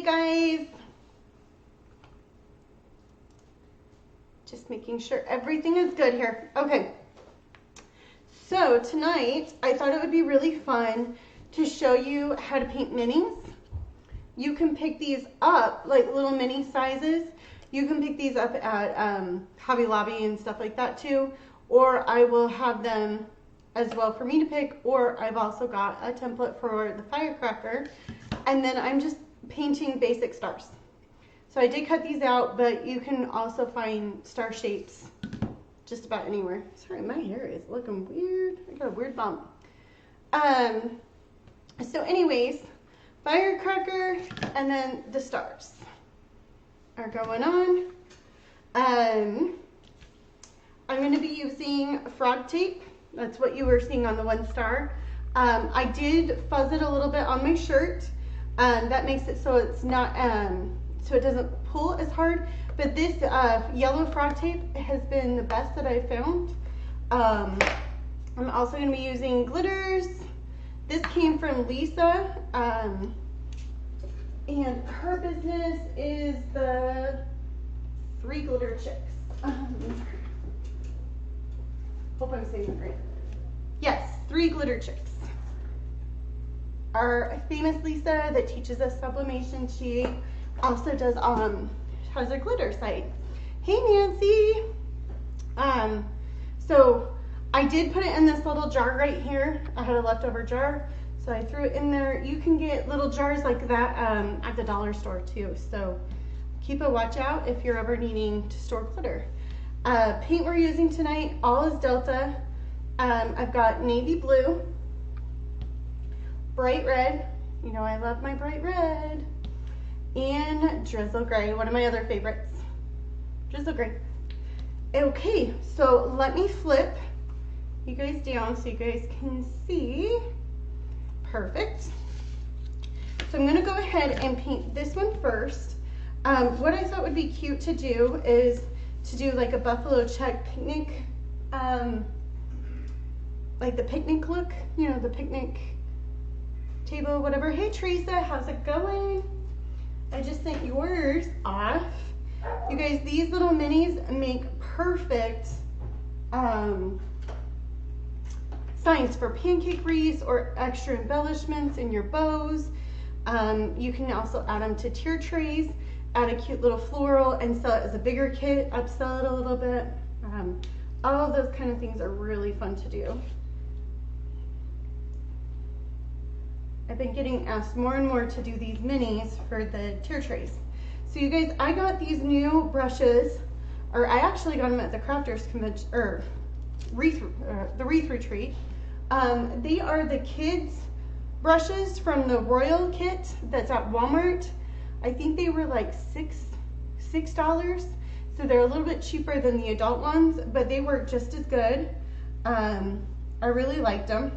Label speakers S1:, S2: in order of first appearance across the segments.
S1: guys. Just making sure everything is good here. Okay. So tonight, I thought it would be really fun to show you how to paint minis. You can pick these up, like little mini sizes. You can pick these up at Hobby Lobby and stuff like that too. Or I will have them as well for me to pick. Or I've also got a template for the firecracker. And then I'm just painting basic stars. So I did cut these out, but you can also find star shapes just about anywhere. Sorry, my hair is looking weird. I got a weird bump. So anyways, firecracker and then the stars are going on. I'm going to be using frog tape. That's what you were seeing on the one star. I did fuzz it a little bit on my shirt. That makes it so it's not, so it doesn't pull as hard. But this yellow frog tape has been the best that I've found. I'm also going to be using glitters. This came from Lisa, and her business is the 3 Glitter Chicks. Hope I'm saying that right. Yes, 3 Glitter Chicks. Our famous Lisa that teaches us sublimation, she also does has a glitter site. Hey Nancy. So I did put it in this little jar right here. I had a leftover jar, so I threw it in there. You can get little jars like that at the dollar store too. So keep a watch out if you're ever needing to store glitter. Paint we're using tonight, all is Delta. I've got navy blue, bright red. You know I love my bright red. And drizzle gray, one of my other favorites. Drizzle gray. Okay, so let me flip you guys down so you guys can see. Perfect. So I'm going to go ahead and paint this one first. What I thought would be cute to do is to do like a buffalo check picnic, like the picnic look, you know, the picnic table, whatever. Hey Teresa, how's it going? I just sent yours off. You guys, these little minis make perfect signs for pancake wreaths or extra embellishments in your bows. You can also add them to tier trays, add a cute little floral and sell it as a bigger kit, upsell it a little bit. All of those kind of things are really fun to do. I've been getting asked more and more to do these minis for the tier trays. So you guys, I got these new brushes, or I actually got them at the Crafters Convention, or the Wreath Retreat. They are the kids brushes from the Royal kit that's at Walmart. I think they were like $6. So they're a little bit cheaper than the adult ones, but they work just as good. I really liked them.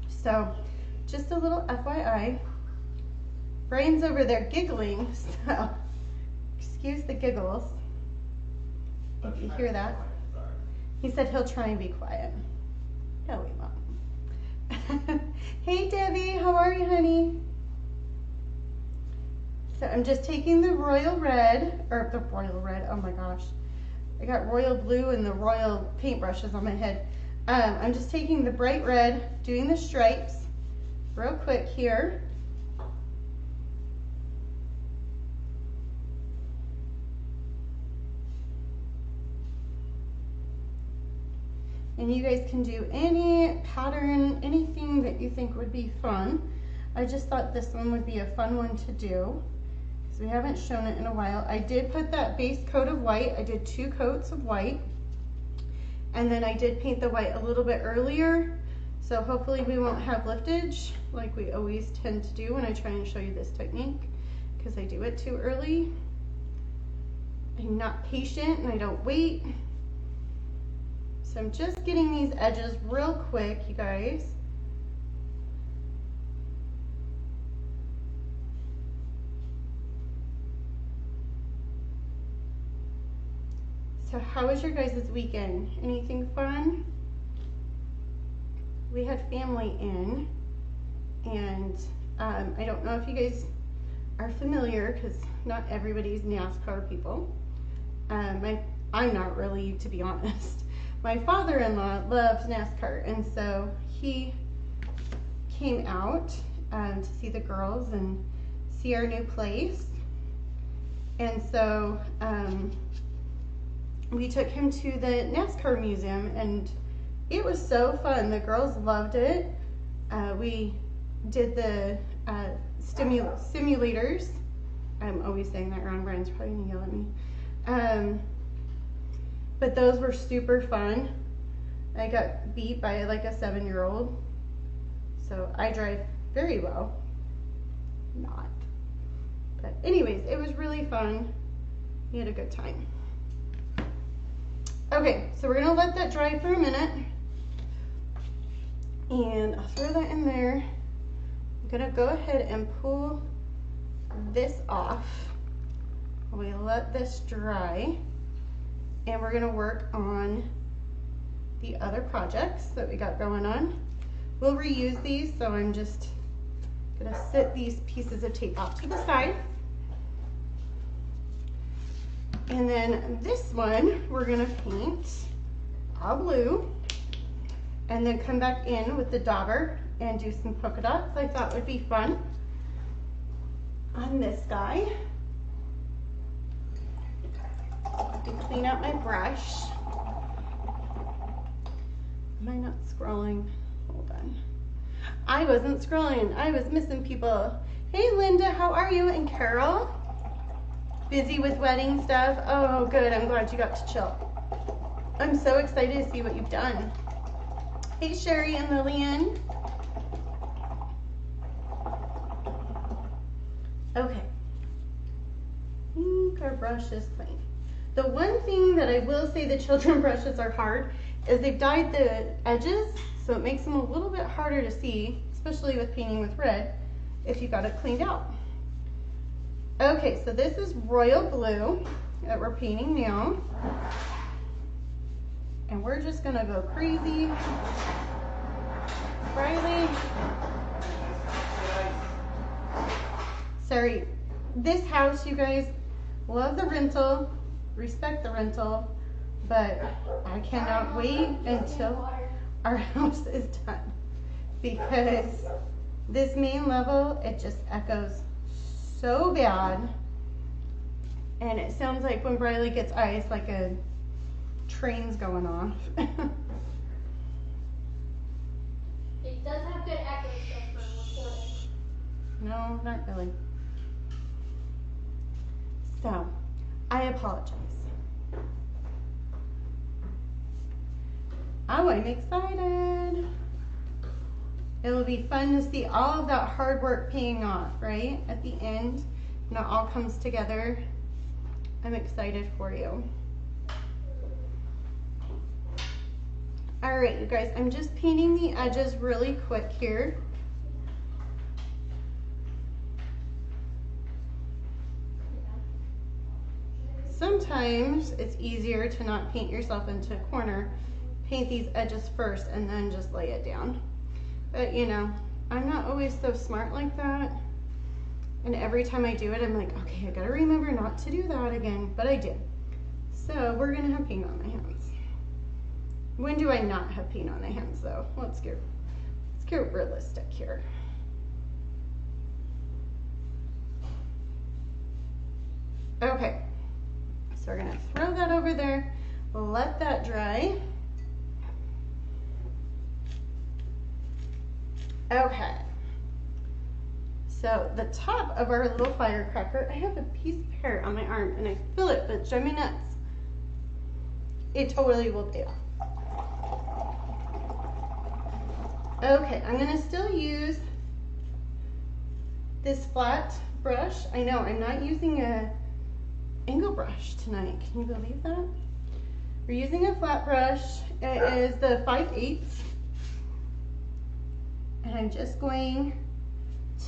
S1: So just a little FYI. Brian's over there giggling, so excuse the giggles. If you hear that. He said he'll try and be quiet. No, he won't. Hey Debbie, how are you, honey? So I'm just taking the royal red, or the royal red, oh my gosh. I got royal blue and the royal paintbrushes on my head. I'm just taking the bright red, doing the stripes real quick here. And you guys can do any pattern, anything that you think would be fun. I just thought this one would be a fun one to do because we haven't shown it in a while. I did put that base coat of white. I did 2 coats of white. And then I did paint the white a little bit earlier. So hopefully we won't have liftage like we always tend to do when I try and show you this technique because I do it too early. I'm not patient and I don't wait. So I'm just getting these edges real quick, you guys. So how was your guys' weekend? Anything fun? We had family in, and I don't know if you guys are familiar, because not everybody's NASCAR people. I'm not really, to be honest. My father-in-law loves NASCAR, and so he came out to see the girls and see our new place. And so we took him to the NASCAR museum, and it was so fun. The girls loved it. We did the simulators. I'm always saying that wrong. Brian's probably gonna yell at me. But those were super fun. I got beat by like a 7-year-old. So I drive very well. Not. But anyways, it was really fun. We had a good time. Okay, so we're gonna let that dry for a minute. And I'll throw that in there. I'm gonna go ahead and pull this off. We let this dry. And we're gonna work on the other projects that we got going on. We'll reuse these, so I'm just gonna sit these pieces of tape off to the side. And then this one, we're gonna paint all blue and then come back in with the dauber and do some polka dots. I thought would be fun on this guy. To clean out my brush. Am I not scrolling? Hold on. I wasn't scrolling. I was missing people. Hey Linda, how are you? And Carol? Busy with wedding stuff? Oh good, I'm glad you got to chill. I'm so excited to see what you've done. Hey Sherry and Lillian. Okay. I think our brush is clean. The one thing that I will say the children brushes are hard is they've dyed the edges, so it makes them a little bit harder to see, especially with painting with red, if you got it cleaned out. Okay, so this is royal blue that we're painting now. And we're just gonna go crazy. Riley. Sorry, this house, you guys, love the rental, respect the rental, but I cannot wait until our house is done, because this main level, it just echoes so bad, and it sounds like when Briley gets ice, like a train's going off.
S2: It does have good echo stuff for recording.
S1: No, not really. So, I apologize. Oh, I'm excited. It will be fun to see all of that hard work paying off, right? At the end, when it all comes together. I'm excited for you. All right, you guys, I'm just painting the edges really quick here. Sometimes it's easier to not paint yourself into a corner. Paint these edges first and then just lay it down. But you know, I'm not always so smart like that. And every time I do it, I'm like, okay, I gotta remember not to do that again, but I did. So we're gonna have paint on my hands. When do I not have paint on my hands though? Let's get realistic here. Okay, so we're gonna throw that over there, let that dry. Okay, so the top of our little firecracker, I have a piece of hair on my arm and I feel it, but it's driving me nuts. It totally will pay off. Okay, I'm gonna still use this flat brush. I know, I'm not using a angle brush tonight. Can you believe that? We're using a flat brush. It is the 5/8. And I'm just going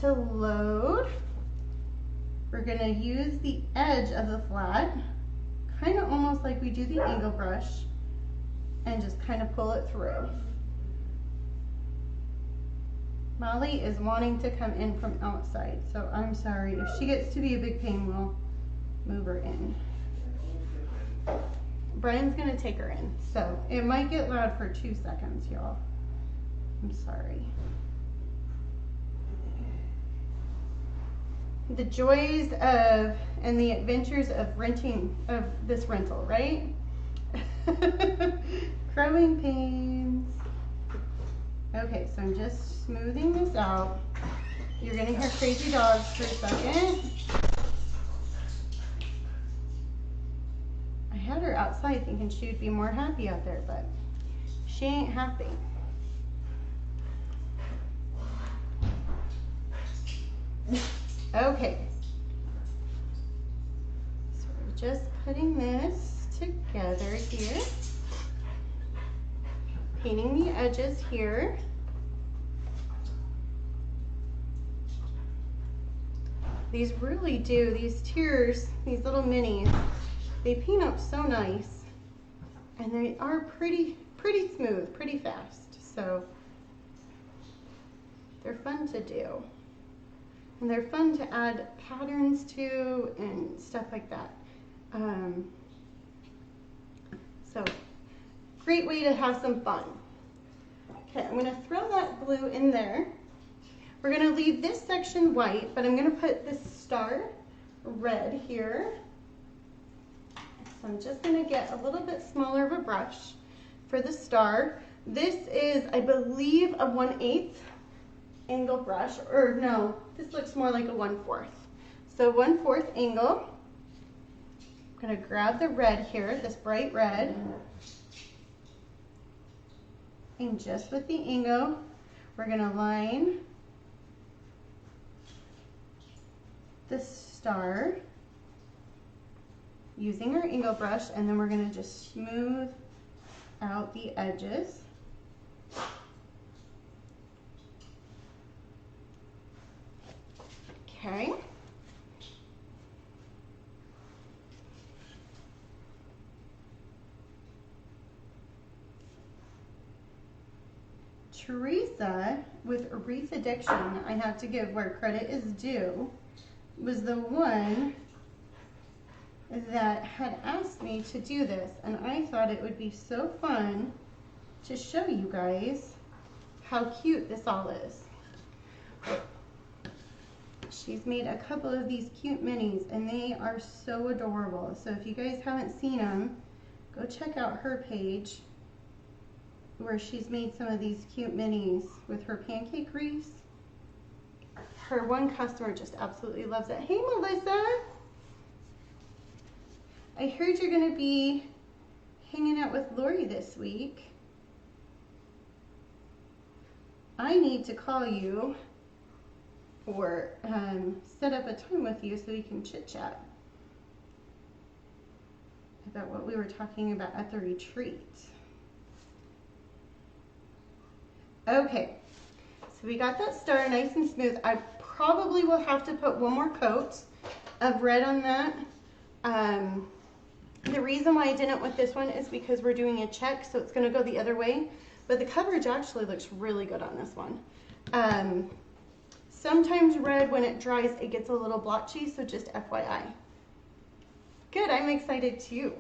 S1: to load. We're gonna use the edge of the flat, kind of almost like we do the angle brush, and just kind of pull it through. Molly is wanting to come in from outside, so I'm sorry. If she gets to be a big pain, we'll move her in. Brian's gonna take her in, so it might get loud for 2 seconds, y'all. I'm sorry. The joys of and the adventures of this rental, right? Growing pains. Okay, so I'm just smoothing this out. You're gonna hear crazy dogs for a second. I had her outside thinking she would be more happy out there, but she ain't happy. Okay. So we're just putting this together here. Painting the edges here. These really do, these tiers, these little minis, they paint up so nice. And they are pretty smooth, pretty fast. So they're fun to do. And they're fun to add patterns to and stuff like that. So great way to have some fun. Okay, I'm gonna throw that blue in there. We're gonna leave this section white, but I'm gonna put this star red here. So I'm just gonna get a little bit smaller of a brush for the star. This is, I believe, a 1/8 angle brush, or no, this looks more like a 1/4. So 1/4 angle. I'm gonna grab the red here, this bright red. And just with the angle, we're gonna line the star using our angle brush, and then we're gonna just smooth out the edges. Okay. Teresa, with Wreath Addiction, I have to give where credit is due, was the one that had asked me to do this, and I thought it would be so fun to show you guys how cute this all is. She's made a couple of these cute minis, and they are so adorable. So if you guys haven't seen them, go check out her page where she's made some of these cute minis with her pancake wreaths. Her one customer just absolutely loves it. Hey, Melissa. I heard you're gonna be hanging out with Lori this week. I need to call you or set up a time with you so we can chit chat about what we were talking about at the retreat. Okay, so we got that star nice and smooth. I probably will have to put one more coat of red on that. The reason why I didn't with this one is because we're doing a check, so it's gonna go the other way, but the coverage actually looks really good on this one. Sometimes red, when it dries, it gets a little blotchy, so just FYI. Good, I'm excited too.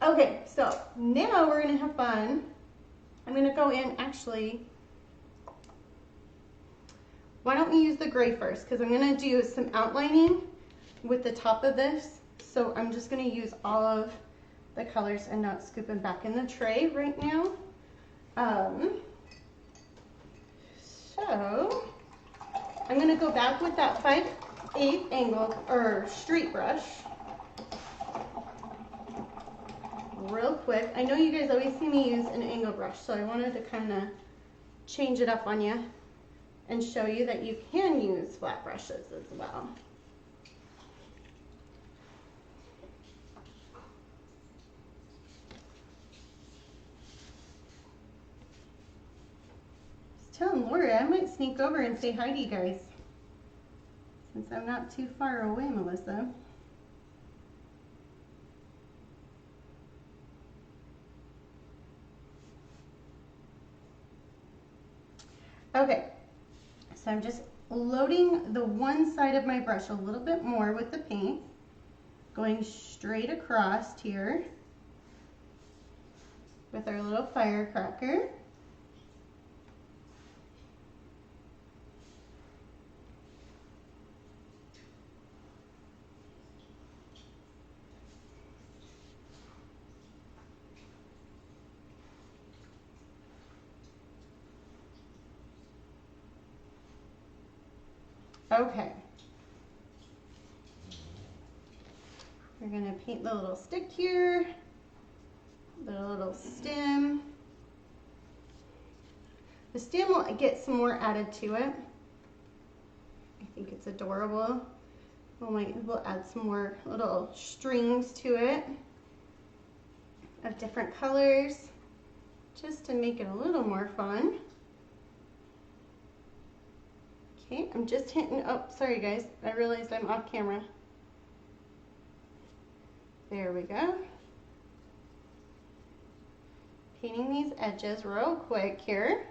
S1: Okay, so now we're gonna have fun. I'm gonna go in, actually, why don't we use the gray first? Because I'm gonna do some outlining with the top of this. So I'm just gonna use all of the colors and not scoop them back in the tray right now. So I'm gonna go back with that 5/8 angle or street brush real quick. I know you guys always see me use an angle brush, so I wanted to kind of change it up on you and show you that you can use flat brushes as well. Telling Lori I might sneak over and say hi to you guys, since I'm not too far away, Melissa. Okay, so I'm just loading the one side of my brush a little bit more with the paint, going straight across here with our little firecracker. Okay. We're gonna paint the little stick here, the little stem. The stem will get some more added to it. I think it's adorable. We'll add some more little strings to it of different colors, just to make it a little more fun. Okay, I'm just hitting, oh, sorry guys, I realized I'm off camera. There we go. Painting these edges real quick here.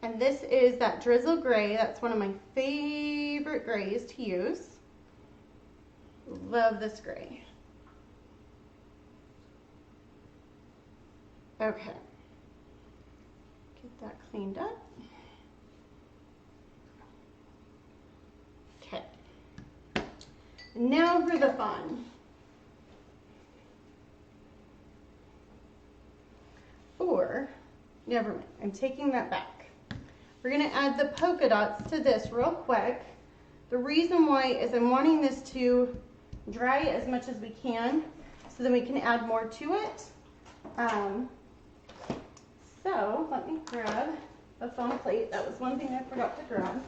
S1: And this is that drizzle gray. That's one of my favorite grays to use. Love this gray. Okay. Get that cleaned up. Okay. Now for the fun. Or, never mind, I'm taking that back. We're gonna add the polka dots to this real quick. The reason why is I'm wanting this to dry as much as we can so then we can add more to it. So let me grab a foam plate. That was one thing I forgot to grab.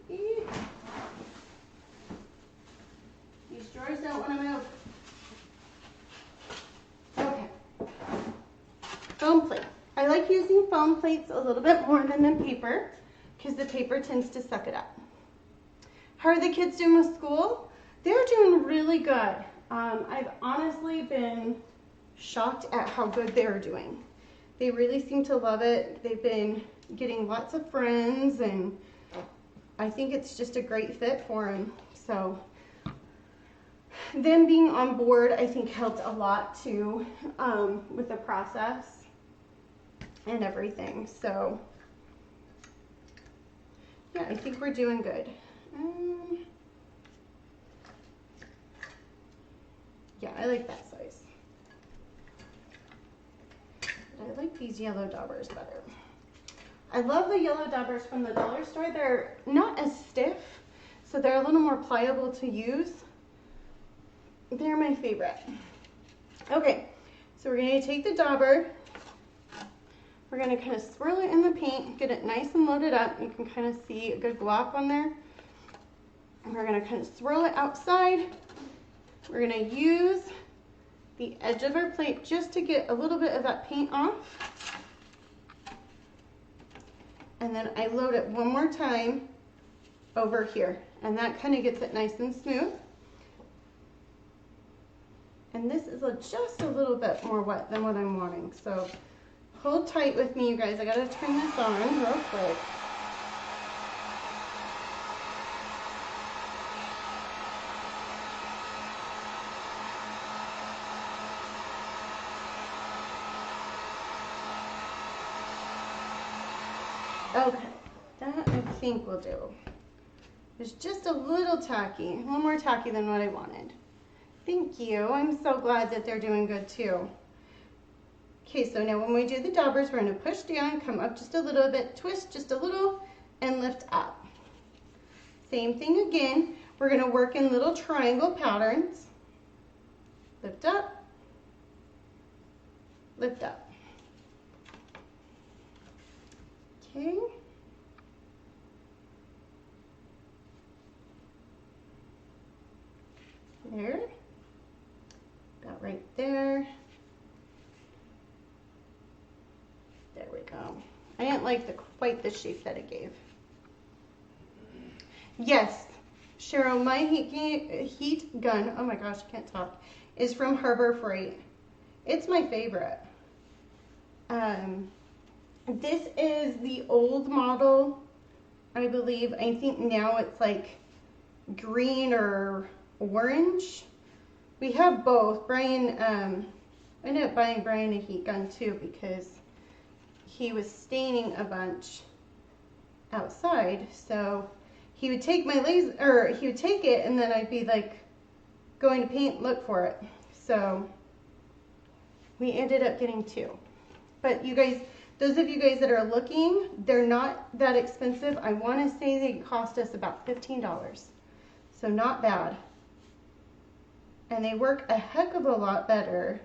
S1: These drawers don't want to move. Okay. Foam plate. I like using foam plates a little bit more than the paper because the paper tends to suck it up. How are the kids doing with school? They're doing really good. I've honestly been shocked at how good they're doing. They really seem to love it. They've been getting lots of friends, and I think it's just a great fit for them. So them being on board, I think, helped a lot too with the process and everything. So yeah, I think we're doing good. Yeah, I like that size. But I like these yellow daubers better. I love the yellow daubers from the dollar store. They're not as stiff, so they're a little more pliable to use. They're my favorite. Okay, so we're going to take the dauber. We're going to kind of swirl it in the paint, get it nice and loaded up. You can kind of see a good glop on there. And we're going to kind of swirl it outside. We're going to use the edge of our plate just to get a little bit of that paint off. And then I load it one more time over here. And that kind of gets it nice and smooth. And this is just a little bit more wet than what I'm wanting. So hold tight with me, you guys. I got to turn this on real quick. Okay, that I think will do. It's just a little tacky, a little more tacky than what I wanted. Thank you. I'm so glad that they're doing good too. Okay, so now when we do the daubers, we're going to push down, come up just a little bit, twist just a little, and lift up. Same thing again. We're going to work in little triangle patterns. Lift up, lift up. Okay. There. About right there. There we go. I didn't like quite the shape that it gave. Yes, Cheryl, my heat gun, oh my gosh, I can't talk, is from Harbor Freight. It's my favorite. This is the old model, I believe. I think now it's like green or orange. We have both. Brian, I ended up buying Brian a heat gun too because he was staining a bunch outside. So he would take my laser, or he would take it, and then I'd be like going to paint, look for it. So we ended up getting two. But you guys, those of you guys that are looking, they're not that expensive. I want to say they cost us about $15. So not bad. And they work a heck of a lot better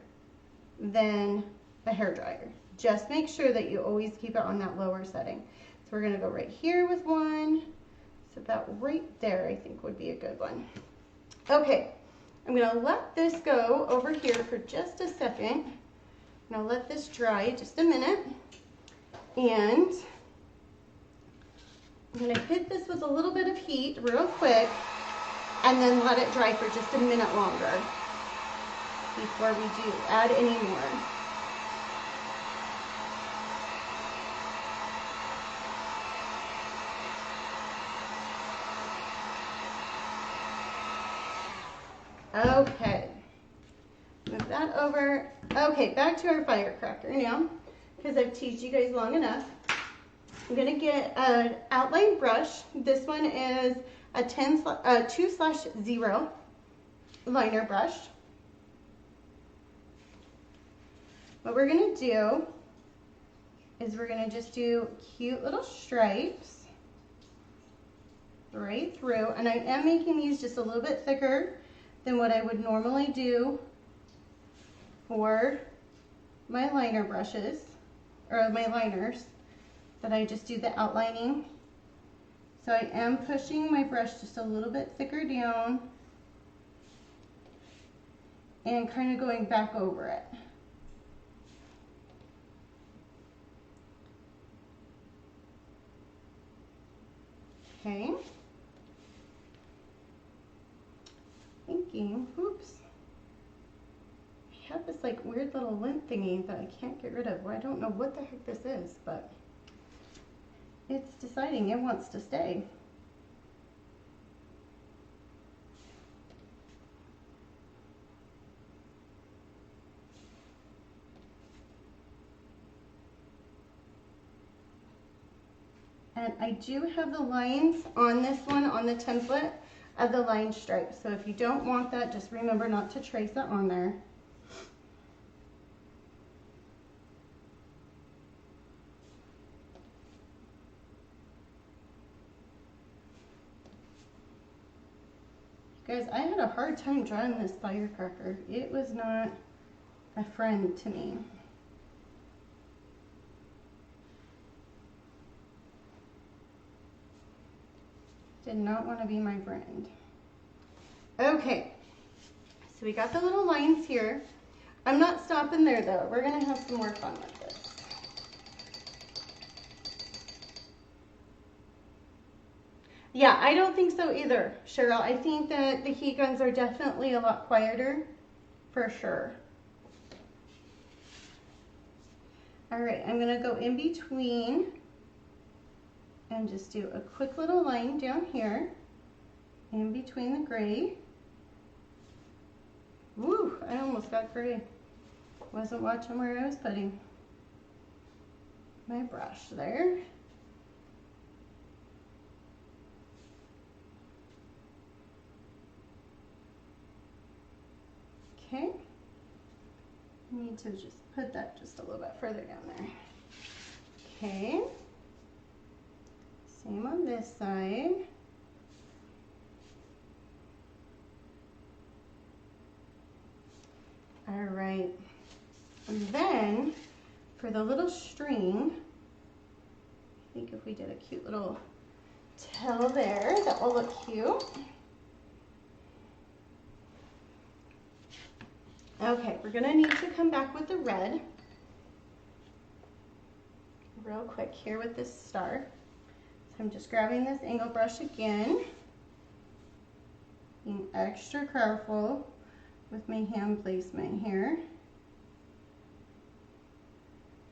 S1: than a hairdryer. Just make sure that you always keep it on that lower setting. So we're going to go right here with one. So about right there I think would be a good one. Okay, I'm going to let this go over here for just a second. I'm going to let this dry just a minute. And I'm going to hit this with a little bit of heat real quick and then let it dry for just a minute longer before we do add any more. Okay, move that over. Okay, back to our firecracker now, because I've teased you guys long enough. I'm gonna get an outline brush. This one is a 2/0 liner brush. What we're gonna do is we're gonna just do cute little stripes right through, and I am making these just a little bit thicker than what I would normally do for my liner brushes, or my liners, that I just do the outlining. So I am pushing my brush just a little bit thicker down and kind of going back over it. Okay. Thinking, oops. I have this like weird little lint thingy that I can't get rid of. Well, I don't know what the heck this is, but it's deciding it wants to stay. And I do have the lines on this one, on the template of the line stripe. So if you don't want that, just remember not to trace it on there. Guys, I had a hard time drawing this firecracker. It was not a friend to me. Did not want to be my friend. Okay, so we got the little lines here. I'm not stopping there though. We're gonna have some more fun with this. Yeah, I don't think so either, Cheryl. I think that the heat guns are definitely a lot quieter, for sure. All right, I'm gonna go in between and just do a quick little line down here, in between the gray. Woo, I almost got gray. Wasn't watching where I was putting my brush there. Okay, need to just put that just a little bit further down there. Okay, same on this side. All right, and then for the little string, I think if we did a cute little tail there, that will look cute. Okay, we're gonna need to come back with the red real quick here with this star. So I'm just grabbing this angle brush again. Being extra careful with my hand placement here.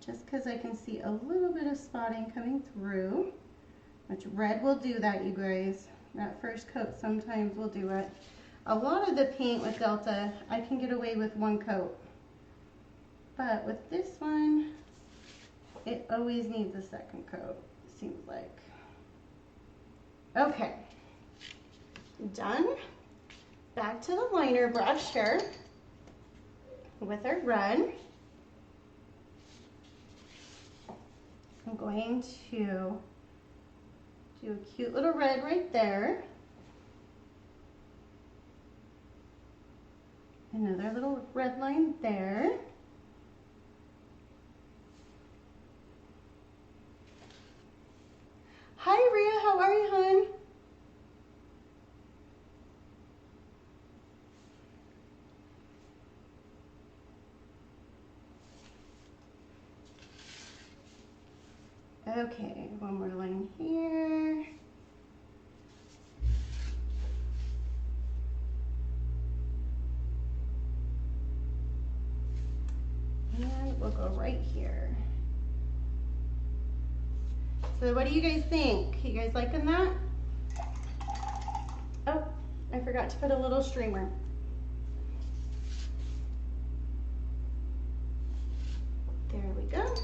S1: Just because I can see a little bit of spotting coming through, which red will do that, you guys. That first coat sometimes will do it. A lot of the paint with Delta, I can get away with one coat. But with this one, it always needs a second coat, it seems like. Okay, done. Back to the liner brush here with our red. I'm going to do a cute little red right there. Another little red line there. Hi Rhea, how are you, hon? Okay, one more line here. And we'll go right here. So what do you guys think? You guys liking that? Oh, I forgot to put a little streamer. There we go.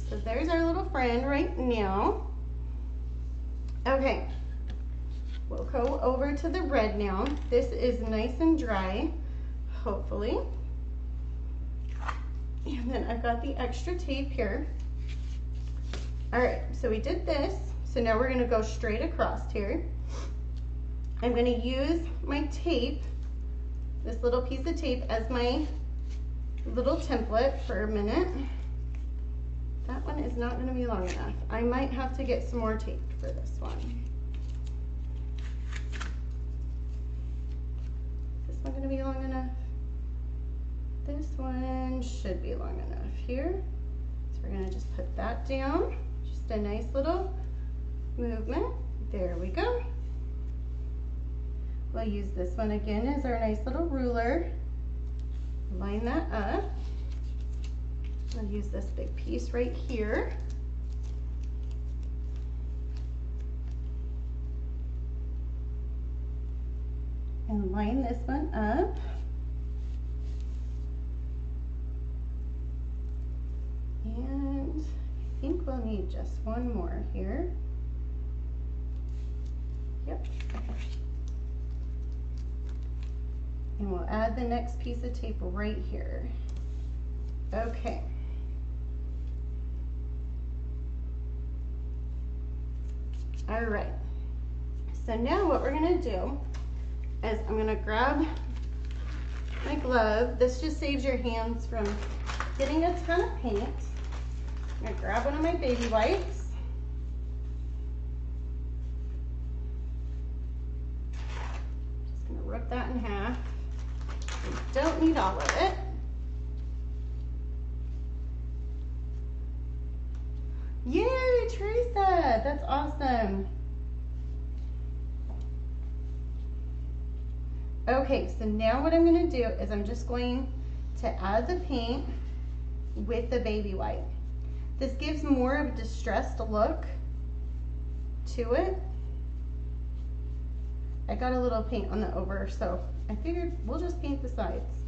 S1: So there's our little friend right now. Okay, we'll go over to the red now. This is nice and dry, hopefully. And then I've got the extra tape here. All right, so we did this. So now we're gonna go straight across here. I'm gonna use my tape, this little piece of tape, as my little template for a minute. That one is not gonna be long enough. I might have to get some more tape for this one. Is this one gonna be long enough? This one should be long enough here. So we're gonna just put that down. Just a nice little movement. There we go. We'll use this one again as our nice little ruler. Line that up. I'll use this big piece right here. And line this one up. And I think we'll need just one more here. Yep. And we'll add the next piece of tape right here. Okay. All right. So now what we're gonna do is I'm gonna grab my glove. This just saves your hands from getting a ton of paint. I'm gonna grab one of my baby wipes. Just gonna rip that in half. You don't need all of it. Yay, Teresa, that's awesome. Okay, so now what I'm gonna do is I'm just going to add the paint with the baby wipe. This gives more of a distressed look to it. I got a little paint on the over, so I figured we'll just paint the sides.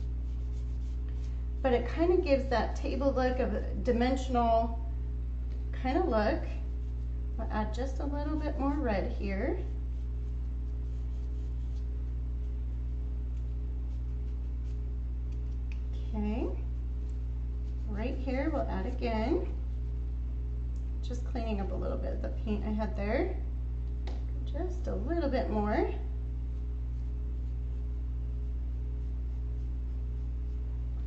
S1: But it kind of gives that table look of a dimensional kind of look. I'll add just a little bit more red here. Okay, right here we'll add again. Just cleaning up a little bit of the paint I had there. Just a little bit more.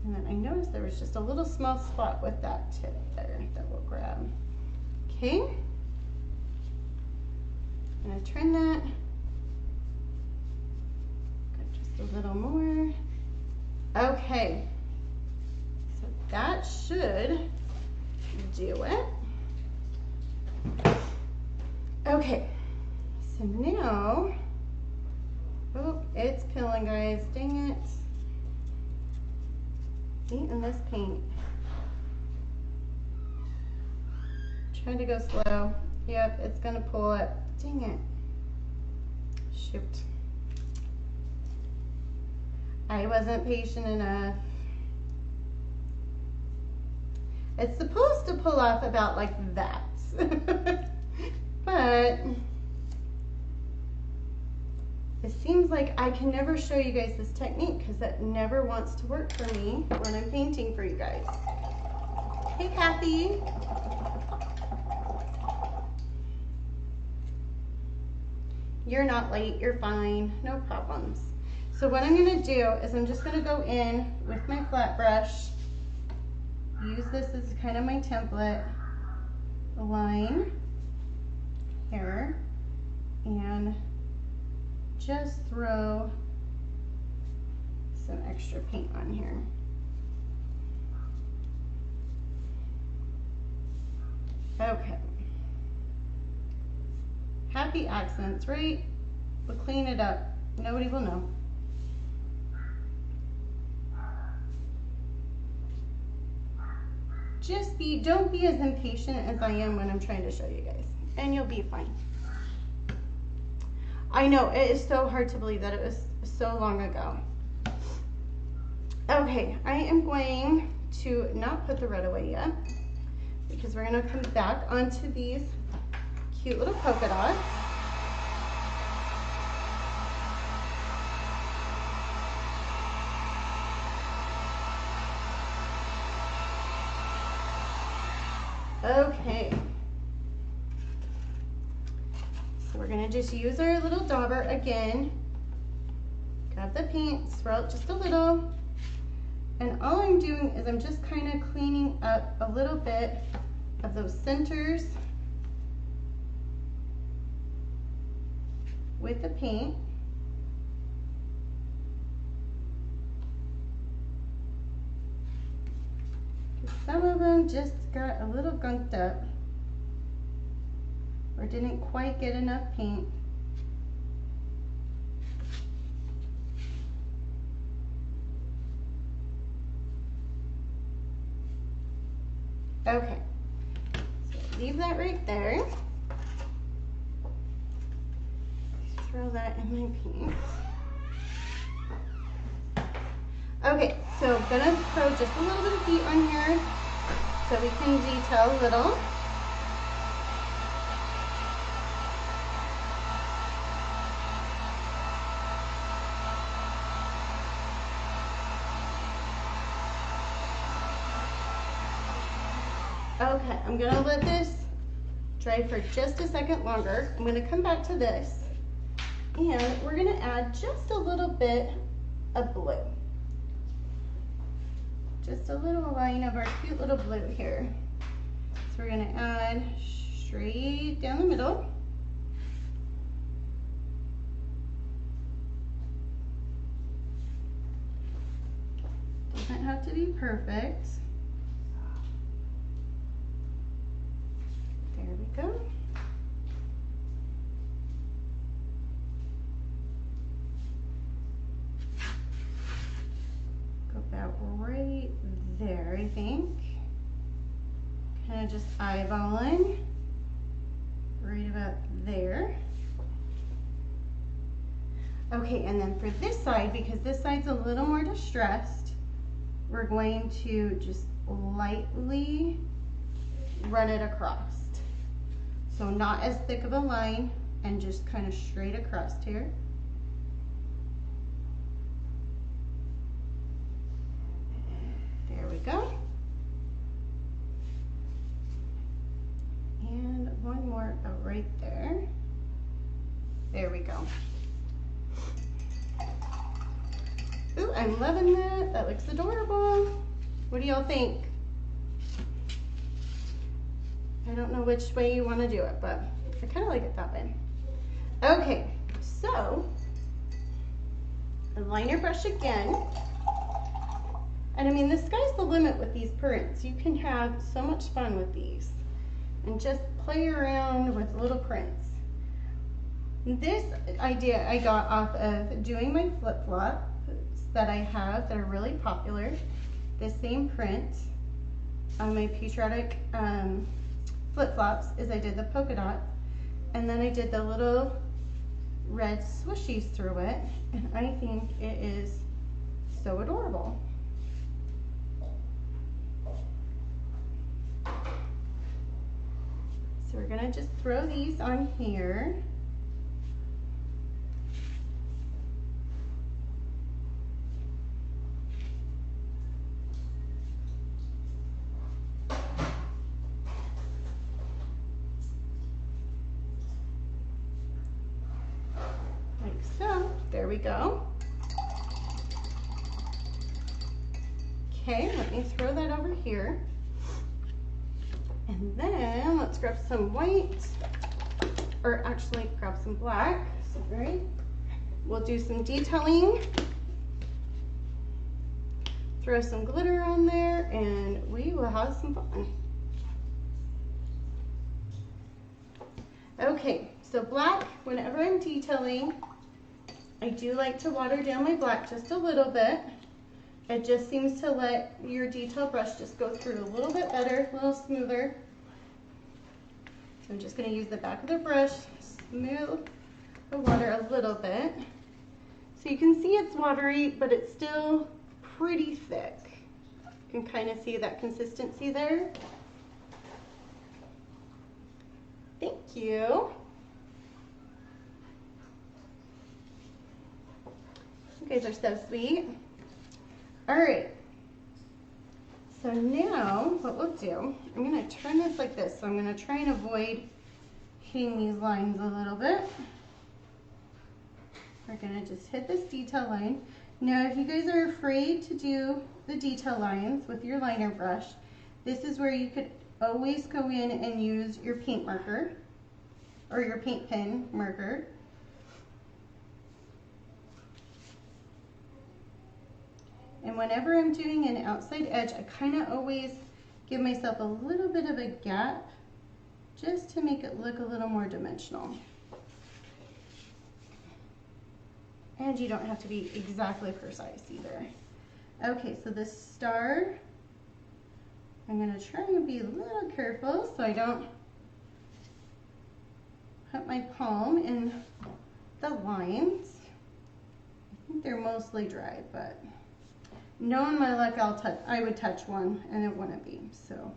S1: And then I noticed there was just a little small spot with that tip there that we'll grab. Okay, I'm gonna turn that. Got just a little more. Okay, so that should do it. Okay, so now, oh, it's peeling, guys, dang it. Eating this paint. Trying to go slow. Yep, it's gonna pull it. Dang it. Shoot. I wasn't patient enough. It's supposed to pull off about like that. But it seems like I can never show you guys this technique because it never wants to work for me when I'm painting for you guys. Hey, Kathy. You're not late, you're fine, no problems. So what I'm gonna do is I'm just gonna go in with my flat brush, use this as kind of my template, line here, and just throw some extra paint on here. Okay. Happy accents, right? We'll clean it up. Nobody will know. Don't be as impatient as I am when I'm trying to show you guys, and you'll be fine. I know, it is so hard to believe that it was so long ago. Okay, I am going to not put the red away yet, because we're gonna come back onto these cute little polka dots. Okay. So we're gonna just use our little dauber again. Grab the paint, swirl it just a little. And all I'm doing is I'm just kind of cleaning up a little bit of those centers with the paint. Some of them just got a little gunked up or didn't quite get enough paint. Okay, so leave that right there. Throw that in my paint. Okay, so I'm gonna throw just a little bit of heat on here so we can detail a little. Okay, I'm gonna let this dry for just a second longer. I'm gonna come back to this and we're gonna add just a little bit of blue. Just a little line of our cute little blue here. So we're gonna add straight down the middle. Doesn't have to be perfect. There we go. Go about right there, I think. Kind of just eyeballing right about there. Okay, and then for this side, because this side's a little more distressed, we're going to just lightly run it across. So not as thick of a line and just kind of straight across here. There we go. And one more about right there. There we go. Ooh, I'm loving that. That looks adorable. What do y'all think? I don't know which way you want to do it, but I kind of like it that way. Okay, so align your brush again. And I mean, the sky's the limit with these prints. You can have so much fun with these and just play around with little prints. This idea I got off of doing my flip-flops that I have that are really popular. The same print on my Patriotic flip-flops is I did the polka dot, and then I did the little red swooshies through it, and I think it is so adorable. So we're gonna just throw these on here. Like so, there we go. Okay, let me throw that over here. And then let's grab some white, or actually grab some black, sorry. We'll do some detailing, throw some glitter on there, and we will have some fun. Okay, so black, whenever I'm detailing, I do like to water down my black just a little bit. It just seems to let your detail brush just go through a little bit better, a little smoother. So I'm just going to use the back of the brush, smooth the water a little bit. So you can see it's watery, but it's still pretty thick. You can kind of see that consistency there. Thank you. You guys are so sweet. All right, so now what we'll do, I'm gonna turn this like this. So I'm gonna try and avoid hitting these lines a little bit. We're gonna just hit this detail line. Now, if you guys are afraid to do the detail lines with your liner brush, this is where you could always go in and use your paint marker or your paint pen marker. And whenever I'm doing an outside edge, I kind of always give myself a little bit of a gap just to make it look a little more dimensional. And you don't have to be exactly precise either. Okay, so this star, I'm going to try and be a little careful so I don't put my palm in the lines. I think they're mostly dry, but knowing my luck, I would touch one and it wouldn't be, so.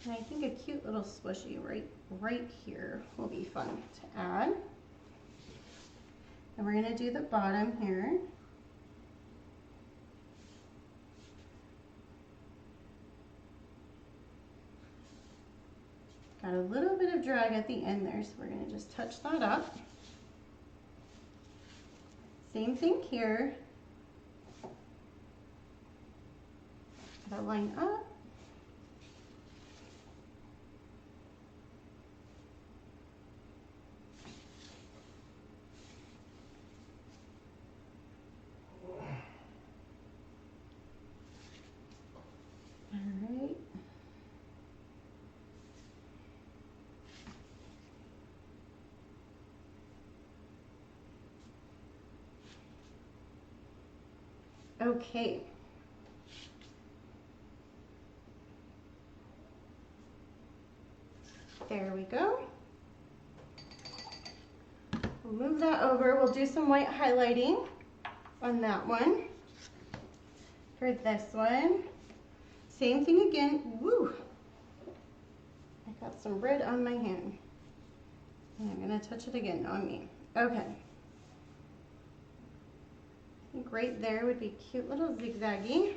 S1: And I think a cute little swooshy right here will be fun to add. And we're going to do the bottom here. Got a little bit of drag at the end there, so we're going to just touch that up. Same thing here. Gotta line up. Okay. There we go. We'll move that over. We'll do some white highlighting on that one. For this one, same thing again. Woo! I got some red on my hand. And I'm gonna touch it again on me. Okay. I think right there would be cute little zigzaggy.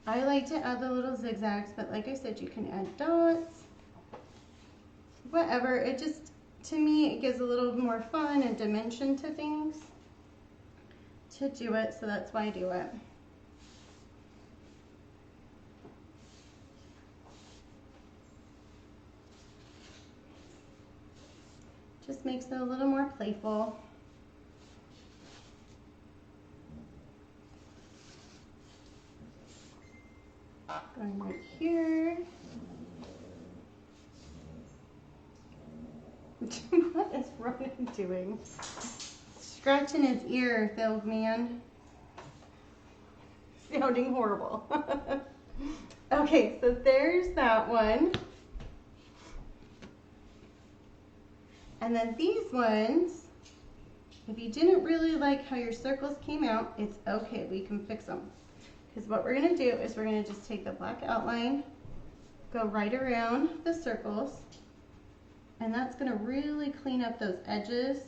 S1: I like to add the little zigzags, but like I said, you can add dots, whatever. It just, to me, it gives a little more fun and dimension to things to do it, so that's why I do it. Just makes it a little more playful. Going right here. What is Ronan doing? Scratching his ear, the old man. Sounding horrible. Okay, so there's that one. And then these ones, if you didn't really like how your circles came out, it's okay, we can fix them. Because what we're gonna do is we're gonna just take the black outline, go right around the circles, and that's gonna really clean up those edges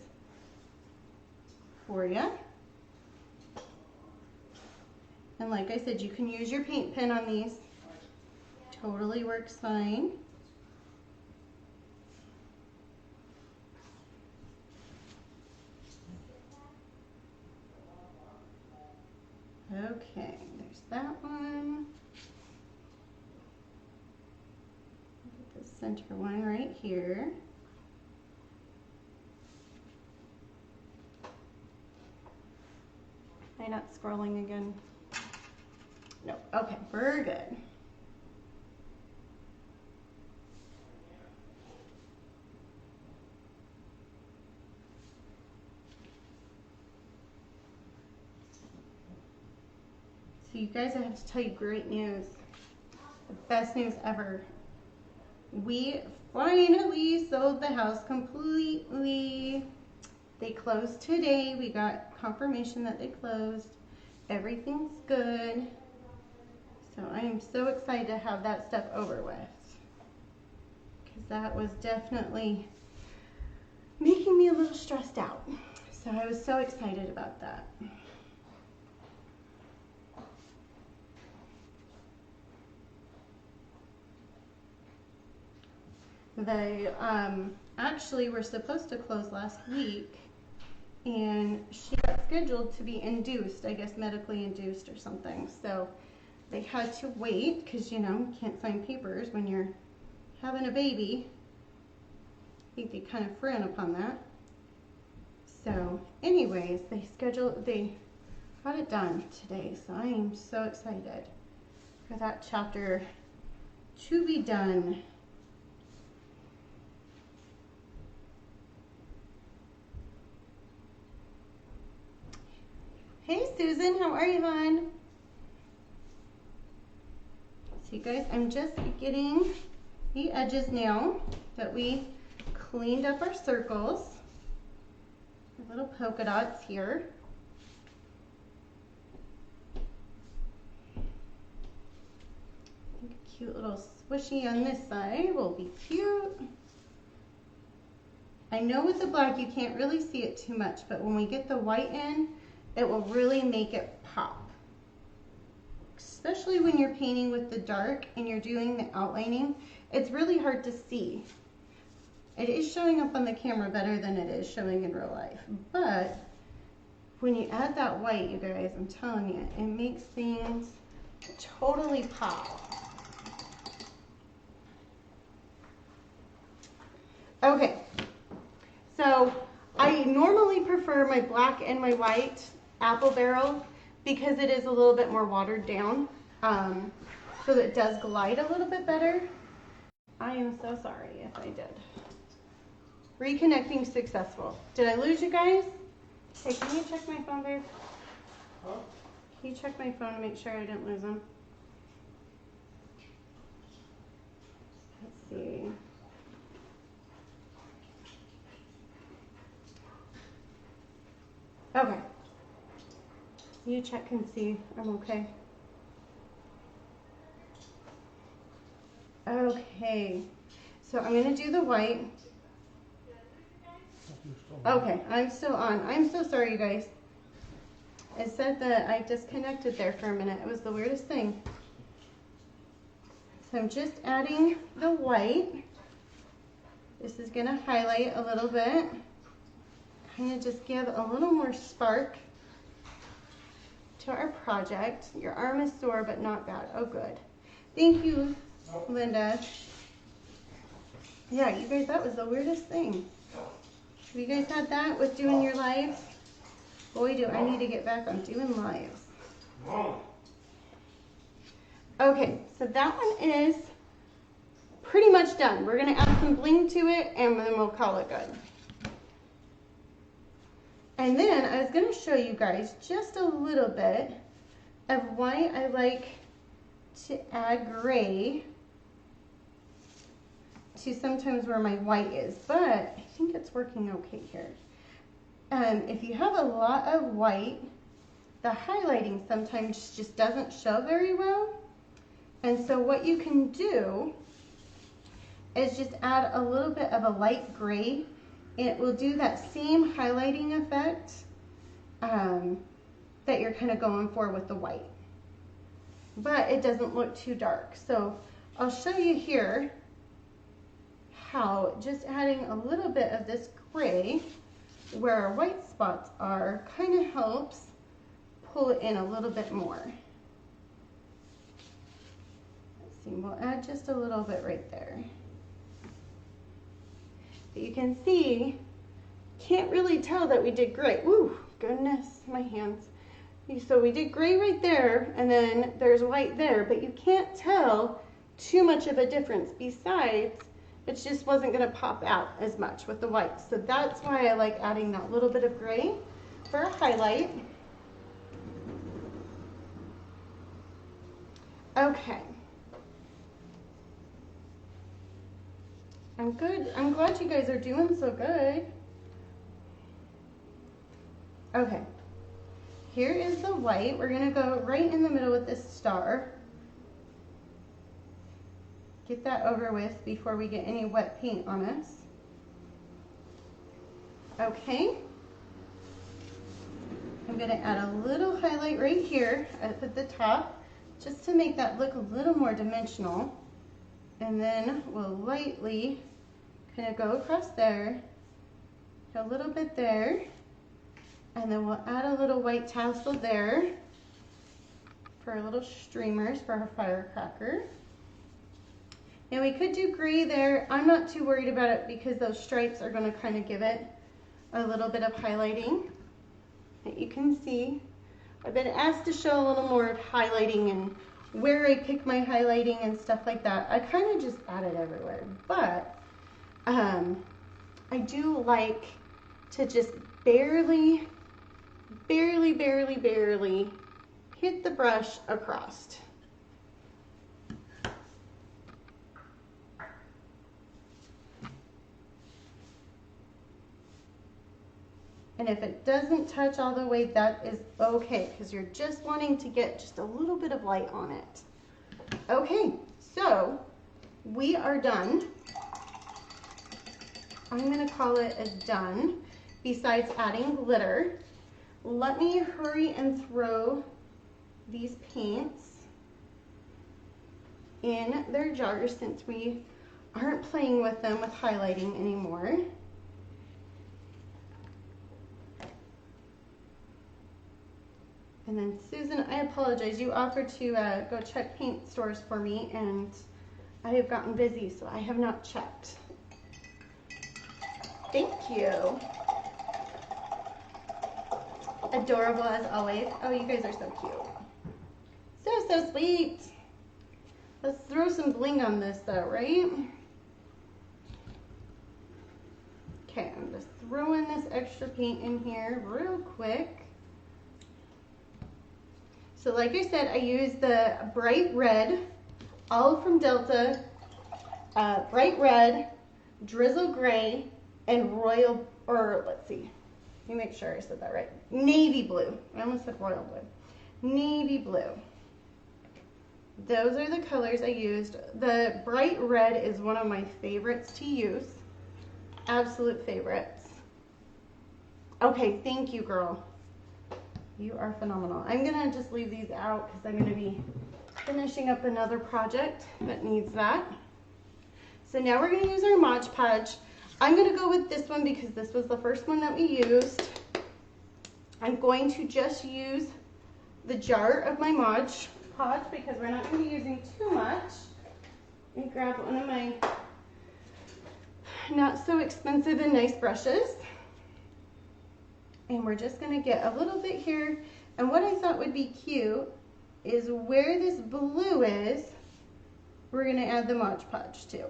S1: for you. And like I said, you can use your paint pen on these. Totally works fine. Okay, there's that one. Get the center one right here. Am I not scrolling again? No, okay, we're good. So you guys, I have to tell you great news. The best news ever. We finally sold the house completely. They closed today. We got confirmation that they closed. Everything's good. So I am so excited to have that stuff over with. Because that was definitely making me a little stressed out. So I was so excited about that. They actually were supposed to close last week, and she got scheduled to be induced, I guess medically induced or something. So they had to wait because, you know, you can't sign papers when you're having a baby. I think they kind of frown upon that. So anyways, they got it done today. So I am so excited for that chapter to be done. Hey Susan, how are you, hon? So you guys, I'm just getting the edges now that we cleaned up our circles. The little polka dots here. I think a cute little swishy on this side will be cute. I know with the black you can't really see it too much, but when we get the white in, it will really make it pop. Especially when you're painting with the dark and you're doing the outlining, it's really hard to see. It is showing up on the camera better than it is showing in real life. But when you add that white, you guys, I'm telling you, it makes things totally pop. Okay, so I normally prefer my black and my white apple barrel because it is a little bit more watered down, so that it does glide a little bit better. I am so sorry if I did. Reconnecting successful. Did I lose you guys? Hey, can you check my phone, babe? Huh? Can you check my phone to make sure I didn't lose them? Let's see. Okay. You check and see I'm okay. Okay. So I'm going to do the white. Okay, I'm still on. I'm so sorry, you guys. It said that I disconnected there for a minute. It was the weirdest thing. So I'm just adding the white. This is going to highlight a little bit. Kind of just give a little more spark to our project. Your arm is sore, but not bad. Oh, good. Thank you, Linda. Yeah, you guys, that was the weirdest thing. Have you guys had that with doing your lives? Boy, do I need to get back on doing lives. Okay, so that one is pretty much done. We're going to add some bling to it and then we'll call it good. And then I was going to show you guys just a little bit of why I like to add gray to sometimes where my white is, but I think it's working okay here. If you have a lot of white, the highlighting sometimes just doesn't show very well. And so what you can do is just add a little bit of a light gray, and it will do that same highlighting effect that you're kind of going for with the white. But it doesn't look too dark. So I'll show you here how just adding a little bit of this gray where our white spots are kind of helps pull it in a little bit more. Let's see, we'll add just a little bit right there. But you can see, can't really tell that we did gray. Ooh, goodness, my hands. So we did gray right there, and then there's white there, but you can't tell too much of a difference. Besides, it just wasn't going to pop out as much with the white. So that's why I like adding that little bit of gray for a highlight. Okay. I'm good. I'm glad you guys are doing so good. Okay. Here is the white. We're going to go right in the middle with this star. Get that over with before we get any wet paint on us. Okay. I'm going to add a little highlight right here at the top just to make that look a little more dimensional. And then we'll lightly kind of go across there, a little bit there, and then we'll add a little white tassel there for our little streamers for our firecracker. Now we could do gray there. I'm not too worried about it because those stripes are going to kind of give it a little bit of highlighting. That you can see. I've been asked to show a little more of highlighting and where I pick my highlighting and stuff like that. I kind of just add it everywhere. But I do like to just barely hit the brush across. And if it doesn't touch all the way, that is okay, because you're just wanting to get just a little bit of light on it. Okay, so we are done. I'm going to call it a done, besides adding glitter. Let me hurry and throw these paints in their jars since we aren't playing with them with highlighting anymore. And then Susan, I apologize. You offered to go check paint stores for me, and I have gotten busy, so I have not checked. Thank you. Adorable as always. Oh, you guys are so cute. So sweet. Let's throw some bling on this though, right? Okay, I'm just throwing this extra paint in here real quick. So like I said, I use the bright red, all from Delta, bright red, drizzle gray, and royal, or let's see, let me make sure I said that right. Navy blue. I almost said royal blue. Navy blue. Those are the colors I used. The bright red is one of my favorites to use. Absolute favorites. Okay, thank you, girl. You are phenomenal. I'm gonna just leave these out because I'm gonna be finishing up another project that needs that. So now we're gonna use our Mod Podge. I'm gonna go with this one because this was the first one that we used. I'm going to just use the jar of my Mod Podge because we're not gonna be using too much. Let me grab one of my not so expensive and nice brushes. And we're just gonna get a little bit here. And what I thought would be cute is where this blue is, we're gonna add the Mod Podge too.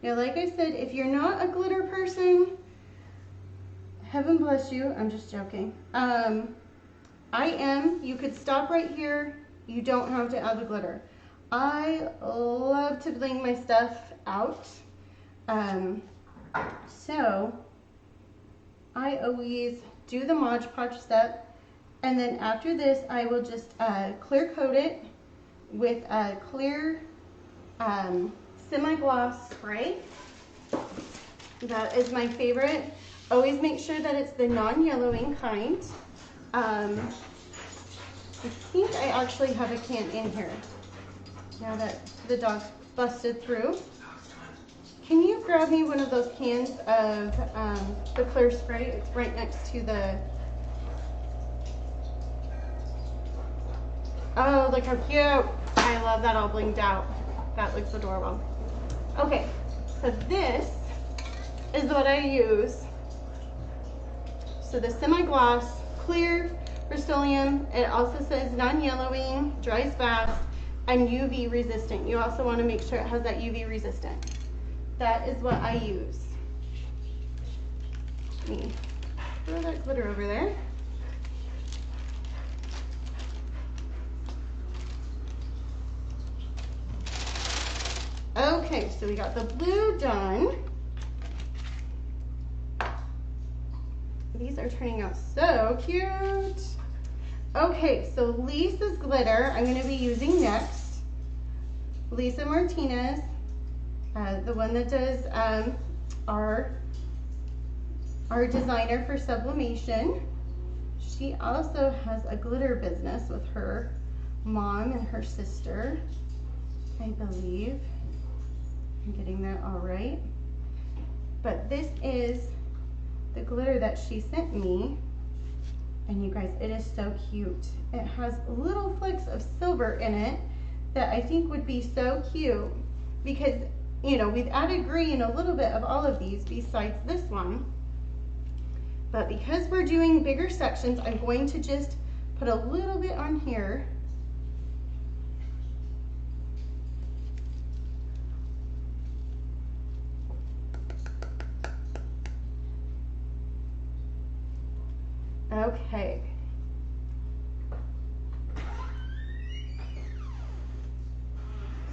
S1: Now, like I said, if you're not a glitter person, heaven bless you, I'm just joking. I am, you could stop right here. You don't have to add the glitter. I love to bling my stuff out. So I always do the Mod Podge step, and then after this I will just clear coat it with a clear semi-gloss spray. That is my favorite. Always make sure that it's the non-yellowing kind. I think I actually have a can in here now that the dog busted through. Can you grab me one of those cans of the clear spray? It's right next to the... Oh, look how cute. I love that all blinged out. That looks adorable. Okay, so this is what I use. So the semi-gloss, clear Rust-Oleum. It also says non-yellowing, dries fast, and UV resistant. You also want to make sure it has that UV resistant. That is what I use. Let me throw that glitter over there. Okay, so we got the blue done. These are turning out so cute. Okay, so Lisa's glitter I'm going to be using next. Lisa Martinez, the one that does our designer for sublimation. She also has a glitter business with her mom and her sister, I believe. I'm getting that all right. But this is the glitter that she sent me. And you guys, it is so cute. It has little flecks of silver in it that I think would be so cute because, you know, we've added green a little bit of all of these besides this one. But because we're doing bigger sections, I'm going to just put a little bit on here. Okay.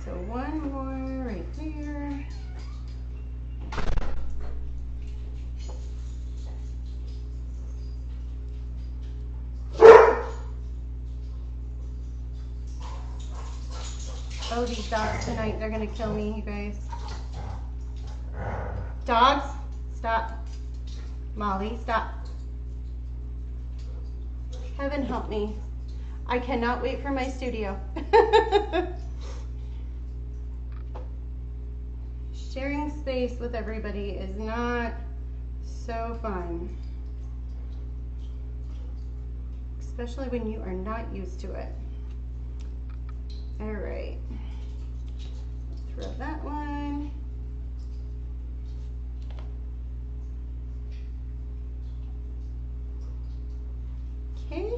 S1: So one more right there. Oh, these dogs tonight, they're gonna kill me, you guys. Dogs, stop. Molly, stop. Heaven help me. I cannot wait for my studio. Sharing space with everybody is not so fun. Especially when you are not used to it. All right. Throw that one. Okay.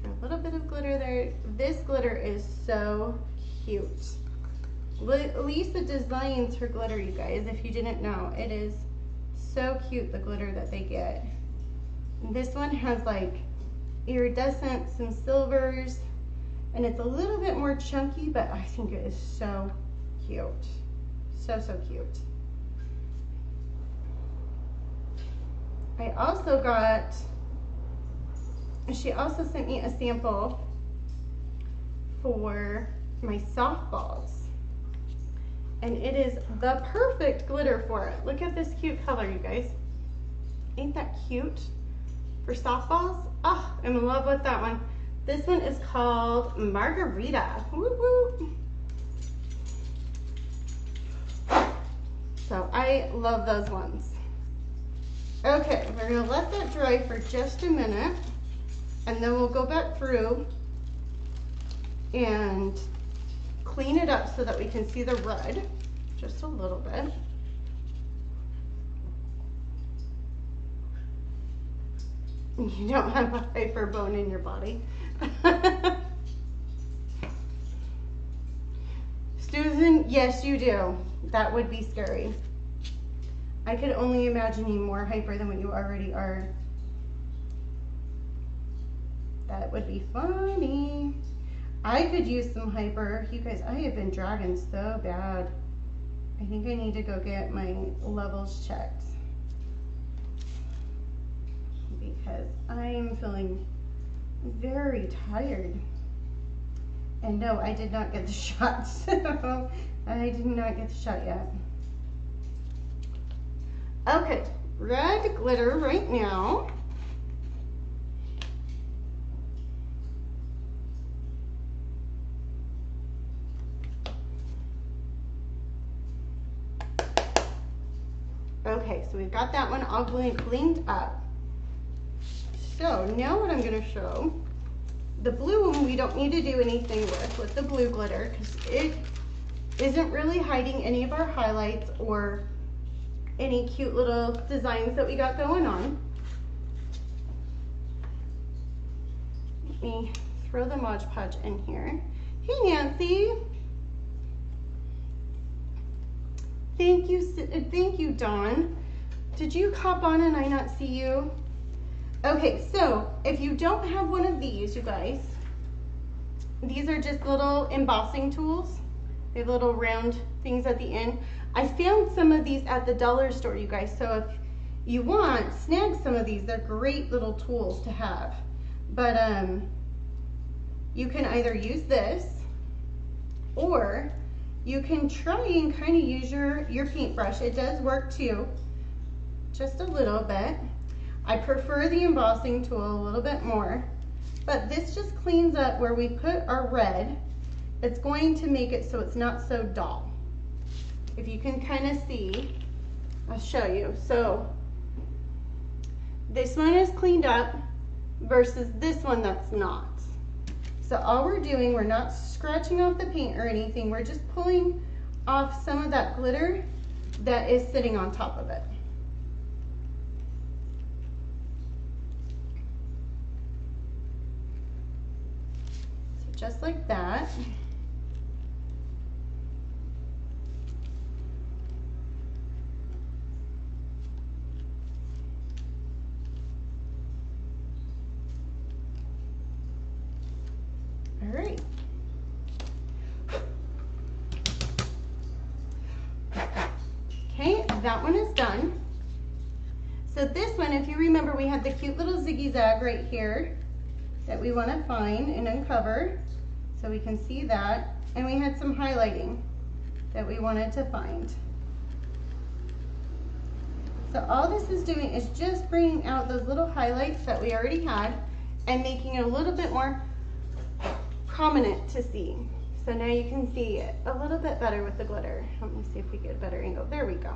S1: Throw a little bit of glitter there. This glitter is so cute. Lisa designs her glitter, you guys, if you didn't know. It is so cute, the glitter that they get. This one has like iridescent, some silvers, and it's a little bit more chunky, but I think it is so cute. So, so cute. I also got, she also sent me a sample for my softballs. And it is the perfect glitter for it. Look at this cute color, you guys. Ain't that cute? For softballs, oh, I'm in love with that one. This one is called Margarita. Woo woo. So I love those ones. Okay, we're gonna let that dry for just a minute, and then we'll go back through and clean it up so that we can see the red, just a little bit. You don't have a hyper bone in your body. Susan, yes you do. That would be scary. I could only imagine you more hyper than what you already are. That would be funny. I could use some hyper. You guys, I have been dragging so bad. I think I need to go get my levels checked because I am feeling very tired. And no, I did not get the shot, so I did not get the shot yet. Okay, red glitter right now. Okay, so we've got that one all cleaned up. So now what I'm going to show, the blue one we don't need to do anything with the blue glitter because it isn't really hiding any of our highlights or any cute little designs that we got going on. Let me throw the Mod Podge in here. Hey Nancy. Thank you, Dawn. Did you hop on and I not see you? Okay, so if you don't have one of these, you guys, these are just little embossing tools. They have little round things at the end. I found some of these at the dollar store, you guys, so if you want, snag some of these. They're great little tools to have. But you can either use this or you can try and kind of use your paintbrush. It does work too, just a little bit. I prefer the embossing tool a little bit more, but this just cleans up where we put our red. It's going to make it so it's not so dull. If you can kind of see, I'll show you. So this one is cleaned up versus this one that's not. So all we're doing, we're not scratching off the paint or anything. We're just pulling off some of that glitter that is sitting on top of it. So just like that. All right. Okay, that one is done. So this one, if you remember, we had the cute little zigzag right here that we want to find and uncover so we can see that. And we had some highlighting that we wanted to find. So all this is doing is just bringing out those little highlights that we already had and making it a little bit more prominent to see. So now you can see it a little bit better with the glitter. Let me see if we get a better angle. There we go.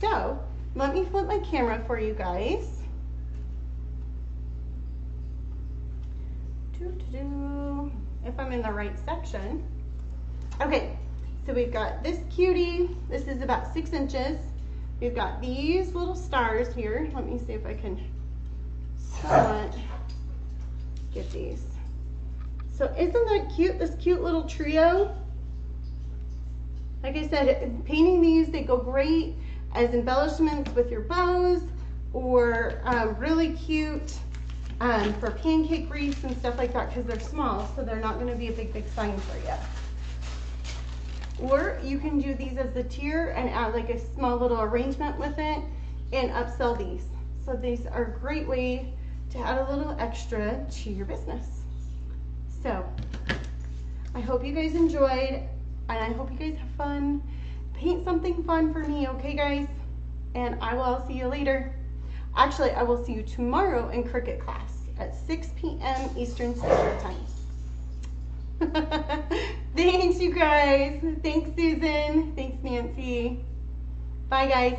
S1: So let me flip my camera for you guys. If I'm in the right section. Okay, so we've got this cutie. This is about 6 inches. We've got these little stars here. Let me see if I can somewhat get these. So isn't that cute, this cute little trio? Like I said, painting these, they go great as embellishments with your bows or really cute for pancake wreaths and stuff like that because they're small, so they're not going to be a big sign for you. Or you can do these as a tier and add like a small little arrangement with it and upsell these. So these are a great way to add a little extra to your business. So I hope you guys enjoyed and I hope you guys have fun. Paint something fun for me, okay guys? And I will see you later. Actually, I will see you tomorrow in Cricut class at 6 p.m. Eastern Standard Time. Thanks, you guys. Thanks, Susan. Thanks, Nancy. Bye, guys.